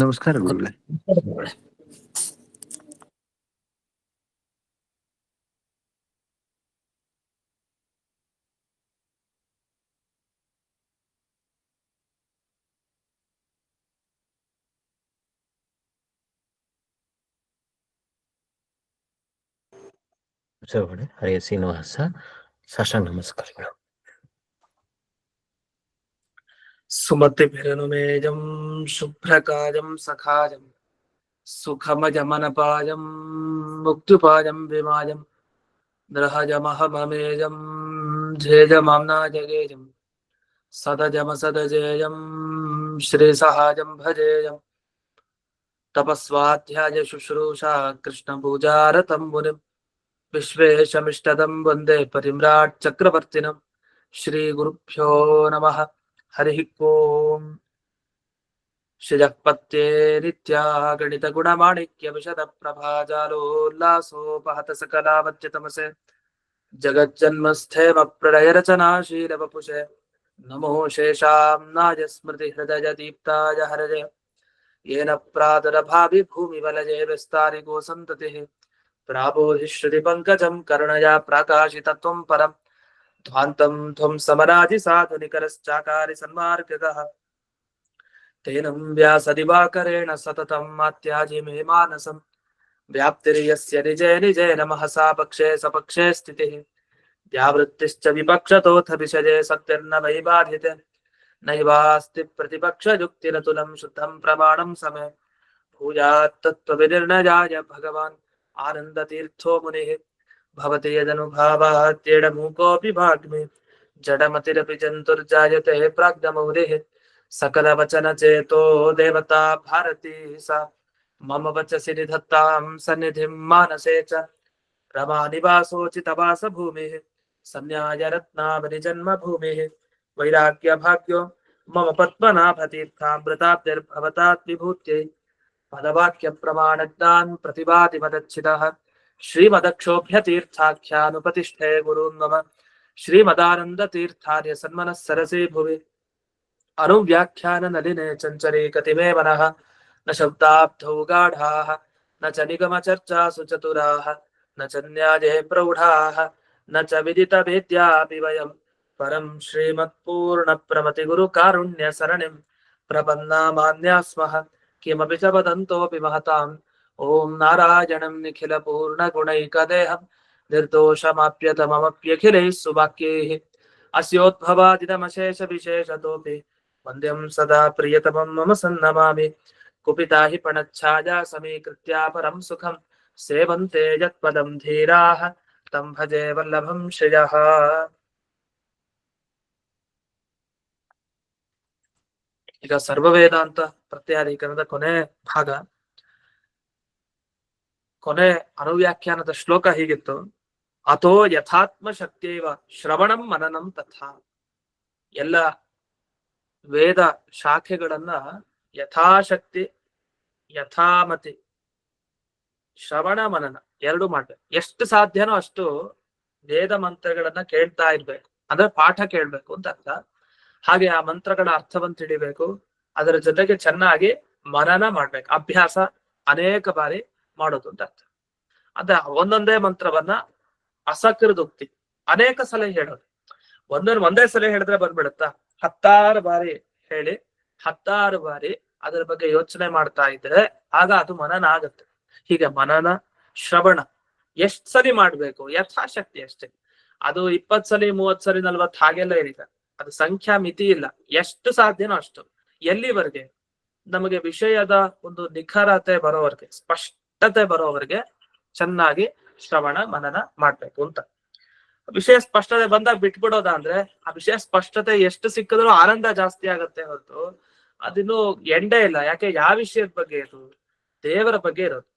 ನಮಸ್ಕಾರ ಗುರುಗಳೇ. ಹರೇ ಶ್ರೀನಿವಾಸ, ಸಾಷ್ಟಾಂಗ ನಮಸ್ಕಾರಗಳು. ಸುಮತಿಭಿರನುಮೇಜಂ ಶುಭ್ರಕಾಜಂ ಸಖಾಜಂ ಸುಖಮಜಮನಪಾಜಂ ಮುಕ್ತಿಪಾಜಂ ವಿಮಾಜಂ ದೃಹಜಮಹಮಮೇಜಂ ಝೇಜಮಾಮ್ನಾ ಜಗೇಜಂ ಸದಜಮಸದಜೇಯಂ ಶ್ರೀಸಹಾಜಂ ಭಜೇಯಂ ತಪಸ್ವಾಧ್ಯಾಯ ಶುಶ್ರೂಷಾ ಕೃಷ್ಣಪೂಜಾರತಂ ಮುನಿಂ ವಿಶ್ವೇಶಮಿಷ್ಟದಂ ವಂದೇ ಪರಿಮ್ರಾಟ್ ಚಕ್ರವರ್ತಿನಂ. ಶ್ರೀ ಗುರುಭ್ಯೋ ನಮಃ. ಹರಿ ಓಂ. ಶ್ರೀಜಗತ್ಪತ್ಯೇ ನಿತ್ಯಾ ಗಣಿತ ಗುಣಮಾಣಿಕ್ಯ ವಿಶದ ಪ್ರಭಾಜಾಲೋಲ್ಲಾಸೋಪಹತ ಸಕಲಾವತ್ಯ ತಮಸೆ ಜಗಜ್ಜನ್ಮಸ್ಥೇಮ ಪ್ರಳಯ ರಚನಾಶೀಲ ವಪುಷೆ ನಮೋ ಶೇಷಾಂನಾಯ ಸ್ಮೃತಿ ಹೃದಯ ದೀಪ್ತಾಯ ಹರಜೆ ಯೇನ ಪ್ರಾದುರಭಾವಿ ಭೂಮಿ ಬಲಜೆ ವಿಸ್ತಾರಿಗೋ ಸಂತತಿಃ ಪ್ರಾಬೋಧಿ ಶ್ರುತಿ ಪಂಕಜಂ ಕರುಣಯಾ ಪ್ರಾಕಾಶಿತತ್ವಂ ಪರಂ ಧ್ವಾಂತಂ ತ್ವಂ ಸಮರಾಜಿ ಸಾಧುನಿಕರಶ್ಚಾಕಾರಿ ಸನ್ಮಾರ್ಗಗಃ ತೇನಂ ವ್ಯಾಸದಿವಾಕರೇಣ ಸತತಂ ಮಾತ್ಯಾಜಿ ಮೇ ಮಾನಸಂ ವ್ಯಾಪ್ತಿರ್ಯಸ್ಯ ನಿಜೇ ನಿಜೇ ನಮಃ ಸಾ ಪಕ್ಷೇ ಸಪಕ್ಷೇ ಸ್ಥಿತಿಃ ವ್ಯಾವೃತ್ತಿಶ್ಚ ವಿಪಕ್ಷತೋಥ ವಿಷಜೇ ಸಕ್ತಿರ್ನ ವೈ ಬಾಧಿತೆ ನೈವಾಸ್ತಿ ಪ್ರತಿಪಕ್ಷಯುಕ್ತಿರತುಲಂ ಶುದ್ಧಂ ಪ್ರಮಾಣಂ ಸಮೇ ಭೂಯಾತ್ ತತ್ತ್ವವಿನಿರ್ಣಯಾಯ ಭಗವಾನ್ ಆನಂದತೀರ್ಥೋ ಮುನಿಃ ಭವತಿ ಯದನುಭಾವಾತ್ಯೇಡಮೂಕೋऽಪಿ ಭಾಗ್ಮಿ ಜಡಮತಿರಪಿ ಜಂತುರ್ಜಾಯತೆ ಪ್ರಾಜ್ಞಮೌಲಿಃ ಸಕಲವಚನ ಚೇತೋ ದೇವತಾ ಭಾರತೀ ಸಾ ಮಮ ವಚಸಿ ನಿಧತ್ತಾಂ ಸನ್ನಿಧಿಂ ಮಾನಸೇ ಚ ರಮಾನಿವಾಸೋಚಿತವಾಸ ಭೂಮಿಃ ಸಂನ್ಯಾಯ ರತ್ನಾವನಿ ಜನ್ಮ ಭೂಮಿಃ ವೈರಾಗ್ಯ ಭಾಗ್ಯೋ ಮಮ ಪದ್ಮನಾಭತೀರ್ಥಾಮೃತಾಬ್ಧಿರ್ಭವತಾತ್ ವಿಭೂತ್ಯೈ ಪದವಾಕ್ಯ ಪ್ರಮಾಣಜ್ಞಾನ್ ಪ್ರತಿಭಾತಿ ಮದಚ್ಛಿದಃ ಶ್ರೀಮದಕ್ಷೋಭ್ಯತೀರ್ಥಾಖ್ಯಾನುಪತಿಷ್ಠೆ ಗುರುನ್ ಮಮ ಶ್ರೀಮದಾನಂದ ತೀರ್ಥಾರ್ಯ ಸನ್ಮನಃ ಸರಸೇ ಭುವಿ ಅನುವ್ಯಾಖ್ಯಾನ ನಲಿನೆ ಚಂಚರೇ ಕತಿಮೇ ಮನಃ ನ ಶಬ್ದಾಬ್ಧೌ ಗಾಢಾಃ ನ ಚ ನಿಗಮ ಚರ್ಚಾಸು ಚತುರಾಃ ನ ಚ ನ್ಯಾಯೇ ಪ್ರೌಢಾಃ ನ ಚ ವಿದಿತ ವೇದ್ಯಾಪಿ ವಯಂ ಪರಂ ಶ್ರೀಮತ್ಪೂರ್ಣ ಪ್ರಮತಿ ಗುರು ಕಾರುಣ್ಯ ಸರಣಿಂ ಪ್ರಪನ್ನಾಮಾನ್ಯಾ ಸ್ಮಃ ಕಿಮಪಿ ಚ ವದಂತೋಪಿ ಮಹತಾಂ ಓಂ ನಾರಾಯಣಂ ನಿಖಿಲ ಪೂರ್ಣ ಗುಣೈಕದೇಹಂ ನಿರ್ದೋಷಮಾಪ್ಯತಮಮಪ್ಯಖಿಲೈಃ ಸುವಾಕ್ಯೈಃ ಅಸ್ಯೋದ್ಭವಾದಿದಮಶೇಷ ವಿಶೇಷತೋಪಿ ವಂದ್ಯಂ ಸದಾ ಪ್ರಿಯತಮಂ ಮಮ ಸನ್ನಮಾಮಿ ಕುಪಿತಾ ಹಿ ಪಣಚ್ಛಾಯಾ ಸಮೀಕೃತ್ಯ ಪರಂ ಸುಖಂ ಸೇವಂತೆ ಯತ್ಪದಂ ಧೀರಾಃ ತಂ ಭಜೆ ವಲ್ಲಭಂ ಶ್ರಿಯಃ. ಈಗ ಸರ್ವವೇದಾಂತ ಪ್ರತ್ಯಾಧಿಕರಣದ ಕೊನೆ ಭಾಗ, ಕೊನೆ ಅನುವ್ಯಾಖ್ಯಾನದ ಶ್ಲೋಕ ಹೀಗಿತ್ತು: ಅಥೋ ಯಥಾತ್ಮ ಶಕ್ತಿಯವ ಶ್ರವಣಂ ಮನನಂ ತಥಾ. ಎಲ್ಲ ವೇದ ಶಾಖೆಗಳನ್ನ ಯಥಾಶಕ್ತಿ ಯಥಾಮತಿ ಶ್ರವಣ ಮನನ ಎರಡು ಮಾಡ್ಬೇಕು. ಎಷ್ಟು ಸಾಧ್ಯನೋ ಅಷ್ಟು ವೇದ ಮಂತ್ರಗಳನ್ನ ಕೇಳ್ತಾ ಇರ್ಬೇಕು, ಅಂದ್ರೆ ಪಾಠ ಕೇಳ್ಬೇಕು ಅಂತ ಅರ್ಥ. ಹಾಗೆ ಆ ಮಂತ್ರಗಳ ಅರ್ಥವನ್ನು ತಿಳಿಬೇಕು, ಅದರ ಜೊತೆಗೆ ಚೆನ್ನಾಗಿ ಮನನ ಮಾಡ್ಬೇಕು, ಅಭ್ಯಾಸ ಅನೇಕ ಬಾರಿ ಮಾಡೋದು ಅಂತ ಅರ್ಥ. ಅದ ಒಂದೊಂದೇ ಮಂತ್ರವನ್ನ ಅಸಕೃದುಕ್ತಿ ಅನೇಕ ಸಲ ಹೇಳೋದು. ಒಂದೇ ಸಲ ಹೇಳಿದ್ರೆ ಬಂದ್ಬಿಡುತ್ತಾ? 10 ಬಾರಿ ಹೇಳಿ 10 ಬಾರಿ ಅದರ ಬಗ್ಗೆ ಯೋಚನೆ ಮಾಡ್ತಾ ಇದ್ರೆ ಆಗ ಅದು ಮನನ ಆಗತ್ತೆ. ಹೀಗೆ ಮನನ ಶ್ರವಣ ಎಷ್ಟ್ ಸರಿ ಮಾಡ್ಬೇಕು? ಯಥಾಶಕ್ತಿ ಅಷ್ಟೇ. ಅದು 20 ಸಲಿ 30 ಸಲಿ 40 ಹಾಗೆಲ್ಲ ಏನಿದೆ, ಅದು ಸಂಖ್ಯಾ ಮಿತಿ ಇಲ್ಲ. ಎಷ್ಟು ಸಾಧ್ಯನೋ ಅಷ್ಟು. ಎಲ್ಲಿವರೆಗೆ? ನಮಗೆ ವಿಷಯದ ಒಂದು ನಿಖರತೆ ಬರೋವರೆಗೆ, ಸ್ಪಷ್ಟತೆ ಬರೋವರೆಗೆ ಚೆನ್ನಾಗಿ ಶ್ರವಣ ಮನನ ಮಾಡ್ಬೇಕು ಅಂತ. ವಿಷಯ ಸ್ಪಷ್ಟತೆ ಬಂದಾಗ ಬಿಟ್ಬಿಡೋದ ಅಂದ್ರೆ ಆ ವಿಷಯ ಸ್ಪಷ್ಟತೆ ಎಷ್ಟು ಸಿಕ್ಕಿದ್ರು ಆನಂದ ಜಾಸ್ತಿ ಆಗತ್ತೆ ಹೊರತು ಅದಿನ್ನು ಎಂಡೇ ಇಲ್ಲ. ಯಾಕೆ? ಯಾವ ವಿಷಯದ ಬಗ್ಗೆ ಇರೋದು? ದೇವರ ಬಗ್ಗೆ ಇರೋದು.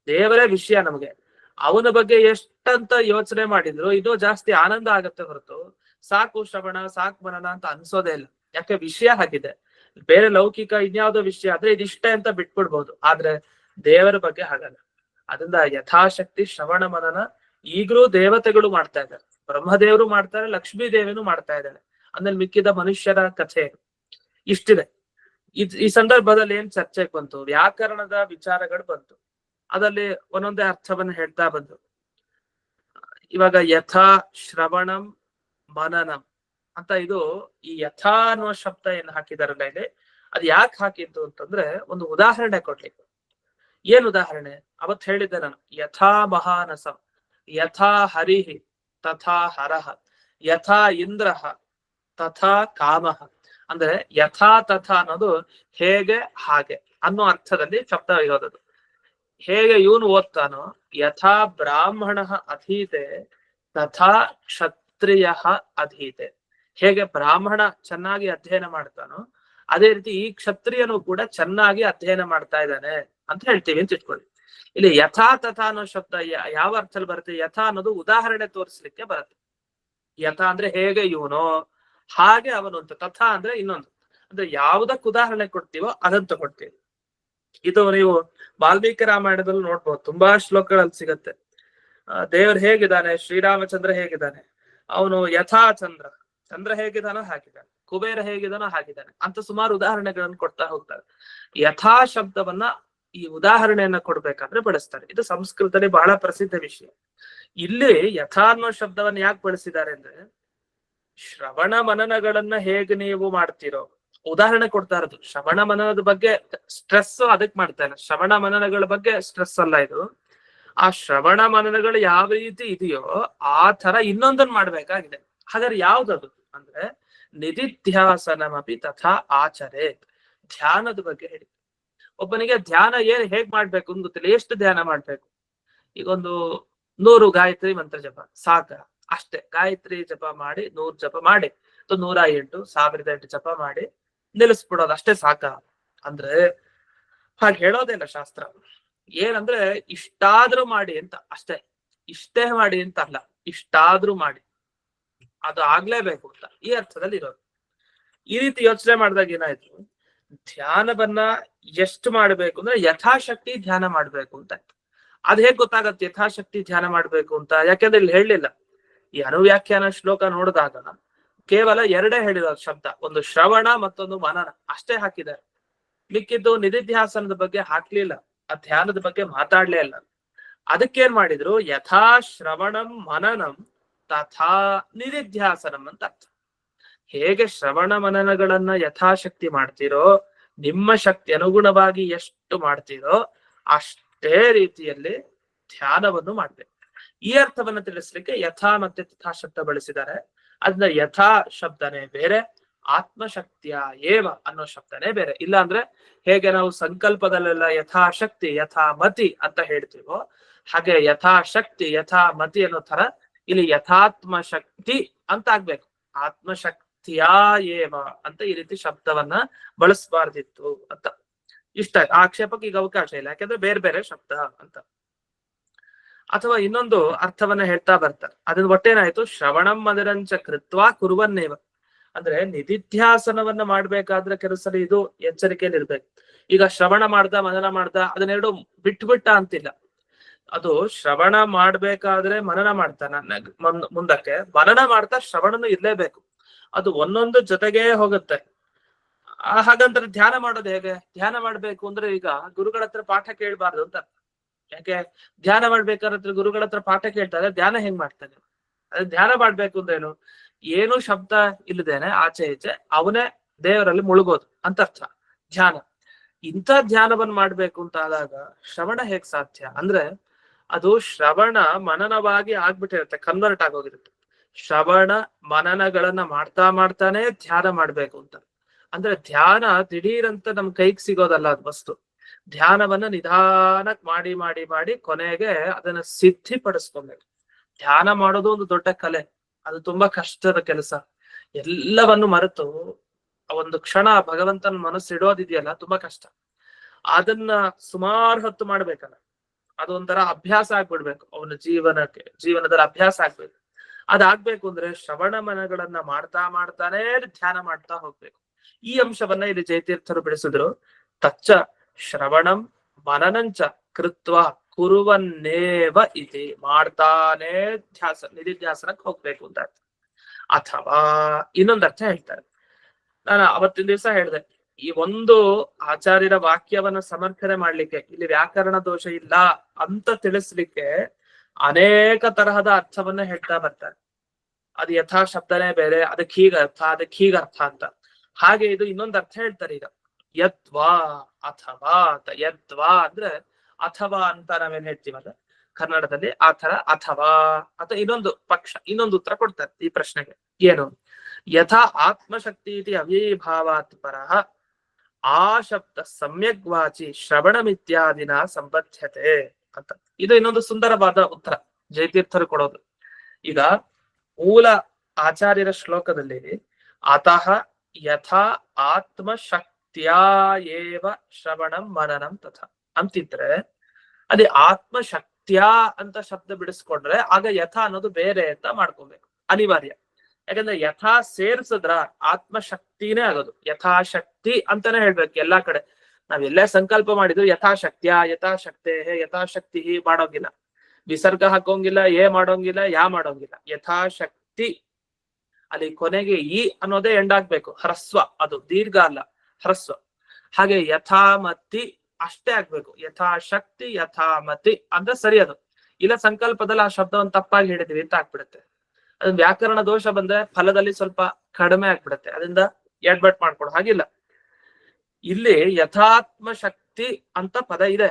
ದೇವರೇ ವಿಷಯ ನಮಗೆ. ಅವನ ಬಗ್ಗೆ ಎಷ್ಟಂತ ಯೋಚನೆ ಮಾಡಿದ್ರು ಇನ್ನೂ ಜಾಸ್ತಿ ಆನಂದ ಆಗತ್ತೆ ಹೊರತು ಸಾಕು ಶ್ರವಣ ಸಾಕು ಮನನ ಅಂತ ಅನ್ಸೋದೇ ಇಲ್ಲ. ಯಾಕೆ? ವಿಷಯ ಹಾಗಿದೆ. ಬೇರೆ ಲೌಕಿಕ ಇನ್ಯಾವುದೋ ವಿಷಯ ಆದ್ರೆ ಇದಿಷ್ಟೇ ಅಂತ ಬಿಟ್ಬಿಡ್ಬೋದು, ಆದ್ರೆ ದೇವರ ಬಗ್ಗೆ ಹಾಗಲ್ಲ. ಅದರಿಂದ ಯಥಾಶಕ್ತಿ ಶ್ರವಣ ಮನನ ಈಗಲೂ ದೇವತೆಗಳು ಮಾಡ್ತಾ ಇದ್ದಾರೆ. ಬ್ರಹ್ಮದೇವರು ಮಾಡ್ತಾರೆ, ಲಕ್ಷ್ಮೀ ದೇವಿನೂ ಮಾಡ್ತಾ ಇದ್ದಾಳೆ. ಅಂದ್ರೆ ಮಿಕ್ಕಿದ ಮನುಷ್ಯರ ಕಥೆ ಇಷ್ಟಿದೆ. ಈ ಸಂದರ್ಭದಲ್ಲಿ ಏನ್ ಚರ್ಚೆಗೆ ಬಂತು, ವ್ಯಾಕರಣದ ವಿಚಾರಗಳು ಬಂತು. ಅದರಲ್ಲಿ ಒಂದೊಂದೇ ಅರ್ಥವನ್ನು ಹೇಳ್ತಾ ಬಂತು. ಇವಾಗ ಯಥಾ ಶ್ರವಣಂ ಮನನಂ ಅಂತ ಇದು ಈ ಯಥಾ ಅನ್ನುವ ಶಬ್ದ ಏನ್ ಹಾಕಿದಾರಲ್ಲ ಇಲ್ಲಿ, ಅದು ಯಾಕೆ ಹಾಕಿದ್ದು ಅಂತಂದ್ರೆ ಒಂದು ಉದಾಹರಣೆ ಕೊಡ್ಲಿಕ್ಕೆ. ಏನ್ ಉದಾಹರಣೆ? ಅವತ್ ಹೇಳಿದ್ದೆ ನಾನು, ಯಥಾ ಮಹಾನಸಂ ಯಥಾ ಹರಿಹಿ ತಥಾ ಹರಹ ಯಥಾ ಇಂದ್ರಃ ತಥಾ ಕಾಮಃ. ಅಂದ್ರೆ ಯಥಾ ತಥಾ ಅನ್ನೋದು ಹೇಗೆ ಹಾಗೆ ಅನ್ನೋ ಅರ್ಥದಲ್ಲಿ ಶಬ್ದ ಇರೋದದು. ಹೇಗೆ ಇವನು ಓದ್ತಾನೋ, ಯಥಾ ಬ್ರಾಹ್ಮಣ ಅಧೀತೆ ತಥಾ ಕ್ಷತ್ರಿಯ ಅಧೀತೆ. ಹೇಗೆ ಬ್ರಾಹ್ಮಣ ಚೆನ್ನಾಗಿ ಅಧ್ಯಯನ ಮಾಡ್ತಾನೋ ಅದೇ ರೀತಿ ಈ ಕ್ಷತ್ರಿಯನು ಕೂಡ ಚೆನ್ನಾಗಿ ಅಧ್ಯಯನ ಮಾಡ್ತಾ ಇದ್ದಾನೆ ಅಂತ ಹೇಳ್ತೀವಿ ಅಂತ ಇಟ್ಕೊಳ್ಳಿ. ಇಲ್ಲಿ ಯಥಾ ತಥಾ ಅನ್ನೋ ಶಬ್ದ ಯಾವ ಅರ್ಥದಲ್ಲಿ ಬರುತ್ತೆ? ಯಥಾ ಅನ್ನೋದು ಉದಾಹರಣೆ ತೋರಿಸ್ಲಿಕ್ಕೆ ಬರುತ್ತೆ. ಯಥಾ ಅಂದ್ರೆ ಹೇಗೆ ಇವನು, ಹಾಗೆ ಅವನು ಅಂತ. ತಥಾ ಅಂದ್ರೆ ಇನ್ನೊಂದು, ಅಂದ್ರೆ ಯಾವುದಕ್ಕೆ ಉದಾಹರಣೆ ಕೊಡ್ತೀವೋ ಅದನ್ನ ತಗೊಳ್ತೀವಿ. ಇದು ನೀವು ವಾಲ್ಮೀಕಿ ರಾಮಾಯಣದಲ್ಲಿ ನೋಡ್ಬೋದು, ತುಂಬಾ ಶ್ಲೋಕಗಳಲ್ಲಿ ಸಿಗತ್ತೆ. ದೇವರು ಹೇಗಿದ್ದಾನೆ, ಶ್ರೀರಾಮಚಂದ್ರ ಹೇಗಿದ್ದಾನೆ, ಅವನು ಯಥಾ ಚಂದ್ರ, ಚಂದ್ರ ಹೇಗಿದ್ದಾನೋ ಹಾಗಿದ್ದಾನೆ, ಕುಬೇರ ಹೇಗಿದ್ದಾನೋ ಹಾಗಿದ್ದಾನೆ ಅಂತ ಸುಮಾರು ಉದಾಹರಣೆಗಳನ್ನು ಕೊಡ್ತಾ ಹೋಗ್ತಾರೆ. ಯಥಾ ಶಬ್ದವನ್ನ ಈ ಉದಾಹರಣೆಯನ್ನ ಕೊಡ್ಬೇಕಾದ್ರೆ ಬಳಸ್ತಾರೆ. ಇದು ಸಂಸ್ಕೃತದಲ್ಲಿ ಬಹಳ ಪ್ರಸಿದ್ಧ ವಿಷಯ. ಇಲ್ಲಿ ಯಥಾ ಅನ್ನೋ ಶಬ್ದವನ್ನ ಯಾಕೆ ಬಳಸಿದ್ದಾರೆ ಅಂದ್ರೆ, ಶ್ರವಣ ಮನನಗಳನ್ನ ಹೇಗೆ ನೀವು ಮಾಡ್ತೀರೋ, ಉದಾಹರಣೆ ಕೊಡ್ತಾ ಇರೋದು. ಶ್ರವಣ ಮನನದ ಬಗ್ಗೆ ಸ್ಟ್ರೆಸ್ ಅದಕ್ಕೆ ಮಾಡ್ತಾ ಇಲ್ಲ, ಶ್ರವಣ ಮನನಗಳ ಬಗ್ಗೆ ಸ್ಟ್ರೆಸ್ ಅಲ್ಲ ಇದು. ಆ ಶ್ರವಣ ಮನನಗಳು ಯಾವ ರೀತಿ ಇದೆಯೋ ಆ ತರ ಇನ್ನೊಂದನ್ನ ಮಾಡ್ಬೇಕಾಗಿದೆ. ಹಾಗಾದ್ರೆ ಯಾವ್ದದು ಅಂದ್ರೆ, ನಿಧಿಧ್ಯಾಸನಮಪಿ ತಥಾ ಆಚರೆ. ಧ್ಯಾನದ ಬಗ್ಗೆ ಹೇಳಿ. ಒಬ್ಬನಿಗೆ ಧ್ಯಾನ ಹೇಗ್ ಮಾಡ್ಬೇಕು ಅಂತ ಗೊತ್ತಿಲ್ಲ, ಎಷ್ಟು ಧ್ಯಾನ ಮಾಡ್ಬೇಕು? ಈಗ ಒಂದು 100 ಗಾಯತ್ರಿ ಮಂತ್ರ ಜಪ ಸಾಕ, ಅಷ್ಟೇ. ಗಾಯತ್ರಿ ಜಪ ಮಾಡಿ 100 ಜಪ ಮಾಡಿ 108 1008 ಜಪ ಮಾಡಿ ನಿಲ್ಲಿಸ್ಬಿಡೋದು, ಅಷ್ಟೇ ಸಾಕ ಅಂದ್ರೆ ಹಾಗೆ ಹೇಳೋದಿಲ್ಲ ಶಾಸ್ತ್ರ. ಏನಂದ್ರೆ ಇಷ್ಟಾದ್ರೂ ಮಾಡಿ ಅಂತ ಅಷ್ಟೇ, ಇಷ್ಟೇ ಮಾಡಿ ಅಂತ ಅಲ್ಲ, ಇಷ್ಟಾದ್ರೂ ಮಾಡಿ, ಅದು ಆಗ್ಲೇಬೇಕು ಅಂತ ಈ ಅರ್ಥದಲ್ಲಿ ಇರೋದು. ಈ ರೀತಿ ಯೋಚನೆ ಮಾಡಿದಾಗ ಏನಾಯ್ತು, ಧ್ಯಾನವನ್ನ ಎಷ್ಟು ಮಾಡ್ಬೇಕು ಅಂದ್ರೆ ಯಥಾಶಕ್ತಿ ಧ್ಯಾನ ಮಾಡ್ಬೇಕು ಅಂತ. ಅದ್ ಹೇಗ್ ಗೊತ್ತಾಗತ್ತೆ ಯಥಾಶಕ್ತಿ ಧ್ಯಾನ ಮಾಡ್ಬೇಕು ಅಂತ? ಯಾಕೆಂದ್ರೆ ಇಲ್ಲಿ ಹೇಳಲಿಲ್ಲ. ಈ ಅನುವ್ಯಾಖ್ಯಾನ ಶ್ಲೋಕ ನೋಡಿದಾಗ ಕೇವಲ ಎರಡೇ ಹೇಳಿರೋದು ಶಬ್ದ, ಒಂದು ಶ್ರವಣ ಮತ್ತೊಂದು ಮನನ ಅಷ್ಟೇ ಹಾಕಿದ್ದಾರೆ. ಮಿಕ್ಕಿದ್ದು ನಿಧಿಧ್ಯಾಸನದ ಬಗ್ಗೆ ಹಾಕ್ಲಿಲ್ಲ, ಆ ಧ್ಯಾನದ ಬಗ್ಗೆ ಮಾತಾಡ್ಲೇ ಇಲ್ಲ. ಅದಕ್ಕೇನ್ ಮಾಡಿದ್ರು, ಯಥಾ ಶ್ರವಣಂ ಮನನಂ ತಥಾ ನಿಧಿಧ್ಯಾಸನಂ ಅಂತ ಅರ್ಥ. ಹೇಗೆ ಶ್ರವಣ ಮನನಗಳನ್ನ ಯಥಾಶಕ್ತಿ ಮಾಡ್ತೀರೋ, ನಿಮ್ಮ ಶಕ್ತಿ ಅನುಗುಣವಾಗಿ ಎಷ್ಟು ಮಾಡ್ತೀರೋ ಅಷ್ಟೇ ರೀತಿಯಲ್ಲಿ ಧ್ಯಾನವನ್ನು ಮಾಡ್ಬೇಕು. ಈ ಅರ್ಥವನ್ನ ತಿಳಿಸ್ಲಿಕ್ಕೆ ಯಥಾ ಮತ್ತೆ ತಥಾ ಶಬ್ದ ಬಳಸಿದ್ದಾರೆ. ಅದನ್ನ ಯಥಾ ಶಬ್ದನೇ ಬೇರೆ, ಆತ್ಮಶಕ್ತಿಯ ಏವ ಅನ್ನೋ ಶಬ್ದನೇ ಬೇರೆ. ಇಲ್ಲ ಅಂದ್ರೆ ಹೇಗೆ ನಾವು ಸಂಕಲ್ಪದಲ್ಲೆಲ್ಲ ಯಥಾಶಕ್ತಿ ಯಥಾಮತಿ ಅಂತ ಹೇಳ್ತೀವೋ, ಹಾಗೆ ಯಥಾಶಕ್ತಿ ಯಥಾಮತಿ ಅನ್ನೋ ತರ ಇಲ್ಲಿ ಯಥಾತ್ಮ ಶಕ್ತಿ ಅಂತ ಆಗ್ಬೇಕು. ಆತ್ಮಶಕ್ತಿಯ ಏವ ಅಂತ ಈ ರೀತಿ ಶಬ್ದವನ್ನ ಬಳಸಬಾರ್ದಿತ್ತು ಅಂತ. ಇಷ್ಟ ಆಕ್ಷೇಪಕ್ಕೆ ಈಗ ಅವಕಾಶ ಇಲ್ಲ, ಯಾಕೆಂದ್ರೆ ಬೇರೆ ಬೇರೆ ಶಬ್ದ ಅಂತ. ಅಥವಾ ಇನ್ನೊಂದು ಅರ್ಥವನ್ನ ಹೇಳ್ತಾ ಬರ್ತಾರೆ. ಅದ್ರ ಒಟ್ಟೇನಾಯ್ತು, ಶ್ರವಣಂ ಮದರಂಚ ಕೃತ್ವಾ ಕುರುವನ್ನೇವ. ಅಂದ್ರೆ ನಿಧಿಧ್ಯಾಸನವನ್ನ ಮಾಡ್ಬೇಕಾದ್ರೆ ಕೆಲಸದಲ್ಲಿ ಇದು ಎಚ್ಚರಿಕೆಯಲ್ಲಿ ಇರ್ಬೇಕು. ಈಗ ಶ್ರವಣ ಮಾಡ್ದ ಮನನ ಮಾಡ್ದ ಅದನ್ನೆರಡು ಬಿಟ್ಟ ಅಂತಿಲ್ಲ. ಅದು ಶ್ರವಣ ಮಾಡ್ಬೇಕಾದ್ರೆ ಮನನ ಮಾಡ್ತಾನ ಮುಂದಕ್ಕೆ, ಮನನ ಮಾಡ್ತಾ ಶ್ರವಣನು ಇರ್ಲೇಬೇಕು. ಅದು ಒಂದೊಂದು ಜೊತೆಗೇ ಹೋಗುತ್ತೆ. ಹಾಗಂದ್ರೆ ಧ್ಯಾನ ಮಾಡೋದು ಹೇಗೆ? ಧ್ಯಾನ ಮಾಡ್ಬೇಕು ಅಂದ್ರೆ ಈಗ ಗುರುಗಳ ಹತ್ರ ಪಾಠ ಕೇಳಬಾರ್ದು ಅಂತ. ಯಾಕೆ? ಧ್ಯಾನ ಮಾಡ್ಬೇಕಾದ್ರೆ ಗುರುಗಳ ಹತ್ರ ಪಾಠ ಕೇಳ್ತಾರೆ, ಧ್ಯಾನ ಹೆಂಗ್ ಮಾಡ್ತಾನೆ? ಅದೇ ಧ್ಯಾನ ಮಾಡ್ಬೇಕು ಅಂದ್ರೇನು? ಏನು ಶಬ್ದ ಇಲ್ಲದೇನೆ ಆಚೆ ಈಚೆ ಅವನೇ ದೇವರಲ್ಲಿ ಮುಳುಗೋದು ಅಂತ ಅರ್ಥ ಧ್ಯಾನ. ಇಂಥ ಧ್ಯಾನವನ್ನು ಮಾಡ್ಬೇಕು ಅಂತ ಆದಾಗ ಶ್ರವಣ ಹೇಗ್ ಸಾಧ್ಯ ಅಂದ್ರೆ, ಅದು ಶ್ರವಣ ಮನನವಾಗಿ ಆಗ್ಬಿಟ್ಟಿರುತ್ತೆ, ಕನ್ವರ್ಟ್ ಆಗೋಗಿರುತ್ತೆ. ಶ್ರವಣ ಮನನಗಳನ್ನ ಮಾಡ್ತಾ ಮಾಡ್ತಾನೆ ಧ್ಯಾನ ಮಾಡ್ಬೇಕು ಅಂತ. ಅಂದ್ರೆ ಧ್ಯಾನ ದಿಢೀರಂತ ನಮ್ ಕೈಗೆ ಸಿಗೋದಲ್ಲ ಅದು ವಸ್ತು. ಧ್ಯಾನವನ್ನ ನಿಧಾನಕ್ ಮಾಡಿ ಮಾಡಿ ಮಾಡಿ ಕೊನೆಗೆ ಅದನ್ನ ಸಿದ್ಧಿಪಡಿಸ್ಕೊಬೇಕು. ಧ್ಯಾನ ಮಾಡೋದು ಒಂದು ದೊಡ್ಡ ಕಲೆ, ಅದು ತುಂಬಾ ಕಷ್ಟದ ಕೆಲಸ. ಎಲ್ಲವನ್ನು ಮರೆತು ಒಂದು ಕ್ಷಣ ಭಗವಂತನ ಮನಸ್ಸಿಡೋದಿದೆಯಲ್ಲ, ತುಂಬಾ ಕಷ್ಟ. ಅದನ್ನ ಸುಮಾರು ಹೊತ್ತು ಮಾಡ್ಬೇಕಲ್ಲ, ಅದೊಂಥರ ಅಭ್ಯಾಸ ಆಗ್ಬಿಡ್ಬೇಕು ಅವನ ಜೀವನದಲ್ಲಿ ಅಭ್ಯಾಸ ಆಗ್ಬೇಕು. ಅದಾಗ್ಬೇಕು ಅಂದ್ರೆ ಶ್ರವಣ ಮನಗಳನ್ನ ಮಾಡ್ತಾ ಮಾಡ್ತಾನೆ ಧ್ಯಾನ ಮಾಡ್ತಾ ಹೋಗ್ಬೇಕು. ಈ ಅಂಶವನ್ನ ಇಲ್ಲಿ ಜಯತೀರ್ಥರು ಬೆಳೆಸಿದ್ರು. ತಚ್ಚ ಶ್ರವಣಂ ಮನನಂಚ ಕೃತ್ವ ಕುರುವನ್ನೇವ ಇದೆ, ಮಾಡ್ತಾನೆ ನಿಧಿಧ್ಯಾಸನಕ್ಕೆ ಹೋಗ್ಬೇಕು ಅಂತ ಅರ್ಥ. ಅಥವಾ ಇನ್ನೊಂದು ಅರ್ಥ ಹೇಳ್ತಾರೆ. ನಾನು ಅವತ್ತಿನ ದಿವಸ ಹೇಳಿದೆ, ಈ ಒಂದು ಆಚಾರ್ಯರ ವಾಕ್ಯವನ್ನ ಸಮರ್ಥನೆ ಮಾಡ್ಲಿಕ್ಕೆ, ಇಲ್ಲಿ ವ್ಯಾಕರಣ ದೋಷ ಇಲ್ಲ ಅಂತ ತಿಳಿಸ್ಲಿಕ್ಕೆ ಅನೇಕ ತರಹದ ಅರ್ಥವನ್ನ ಹೇಳ್ತಾ ಬರ್ತಾರೆ. ಅದು ಯಥಾ ಶಬ್ದನೇ ಬೇರೆ, ಅದಕ್ಕೆ ಹೀಗ ಅರ್ಥ, ಅದಕ್ಕೆ ಹೀಗ ಅರ್ಥ ಅಂತ. ಹಾಗೆ ಇದು ಇನ್ನೊಂದು ಅರ್ಥ ಹೇಳ್ತಾರೆ ಈಗ, ಯದ್ವಾ ಅಥವಾ ಅಂತ. ಯದ್ವಾ ಅಂದ್ರೆ ಅಥವಾ ಅಂತ ನಾವೇನ್ ಹೇಳ್ತೀವಲ್ಲ ಕನ್ನಡದಲ್ಲಿ, ಆ ತರ ಅಥವಾ ಅಥವಾ ಇನ್ನೊಂದು ಪಕ್ಷ, ಇನ್ನೊಂದು ಉತ್ತರ ಕೊಡ್ತಾರೆ ಈ ಪ್ರಶ್ನೆಗೆ. ಏನು? ಯಥಾ ಆತ್ಮಶಕ್ತಿ ಇತಿ ಅವ್ಯಯೀಭಾವಾತ್ ಪರಃ ಆ ಶಬ್ದ ಸಮ್ಯಕ್ ವಾಚಿ ಶ್ರವಣಮಿತ್ಯಾದಿನ ಸಂಬದ್ಧತೆ ಅಂತ. ಇದು ಇನ್ನೊಂದು ಸುಂದರವಾದ ಉತ್ತರ ಜಯತೀರ್ಥರು ಕೊಡೋದು. ಈಗ ಮೂಲ ಆಚಾರ್ಯರ ಶ್ಲೋಕದಲ್ಲಿ ಅತಃ ಯಥಾ ಆತ್ಮಶಕ್ತಿಯಾ ಏವ ಶ್ರವಣಂ ಮನನಂ ತಥಾ ಅಂತಿದ್ರೆ, ಅದೇ ಆತ್ಮಶಕ್ತಿಯಾ ಅಂತ ಶಬ್ದ ಬಿಡಿಸ್ಕೊಂಡ್ರೆ ಆಗ ಯಥಾ ಅನ್ನೋದು ಬೇರೆ ಅಂತ ಮಾಡ್ಕೋಬೇಕು, ಅನಿವಾರ್ಯ. ಯಾಕಂದ್ರೆ ಯಥಾ ಸೇರ್ಸಿದ್ರ ಆತ್ಮಶಕ್ತಿನೇ ಆಗೋದು. ಯಥಾಶಕ್ತಿ ಅಂತಾನೆ ಹೇಳ್ಬೇಕು ಎಲ್ಲಾ ಕಡೆ. ನಾವೆಲ್ಲೇ ಸಂಕಲ್ಪ ಮಾಡಿದ್ರು ಯಥಾಶಕ್ತಿಯ, ಯಥಾಶಕ್ತೆ, ಯಥಾಶಕ್ತಿ ಮಾಡೋಂಗಿಲ್ಲ, ವಿಸರ್ಗ ಹಾಕೋಂಗಿಲ್ಲ, ಮಾಡೋಂಗಿಲ್ಲ, ಮಾಡೋಂಗಿಲ್ಲ. ಯಥಾಶಕ್ತಿ ಅಲ್ಲಿ ಕೊನೆಗೆ ಈ ಅನ್ನೋದೇ ಎಂಡಾಗ್ಬೇಕು, ಹ್ರಸ್ವ, ಅದು ದೀರ್ಘ ಅಲ್ಲ, ಹ್ರಸ್ವ. ಹಾಗೆ ಯಥಾಮತಿ ಅಷ್ಟೇ ಆಗ್ಬೇಕು, ಯಥಾಶಕ್ತಿ ಯಥಾಮತಿ ಅಂದ್ರೆ ಸರಿ. ಅದು ಇಲ್ಲ ಸಂಕಲ್ಪದಲ್ಲಿ ಆ ಶಬ್ದವನ್ನು ತಪ್ಪಾಗಿ ಹೇಳಿದೀವಿ ಅಂತ ಆಗ್ಬಿಡುತ್ತೆ. ಅದನ್ನ ವ್ಯಾಕರಣ ದೋಷ ಬಂದ್ರೆ ಫಲದಲ್ಲಿ ಸ್ವಲ್ಪ ಕಡಿಮೆ ಆಗ್ಬಿಡುತ್ತೆ, ಅದರಿಂದ ಎಡ್ಬಟ್ ಮಾಡ್ಕೊಡು ಹಾಗಿಲ್ಲ. ಇಲ್ಲಿ ಯಥಾತ್ಮ ಶಕ್ತಿ ಅಂತ ಪದ ಇದೆ,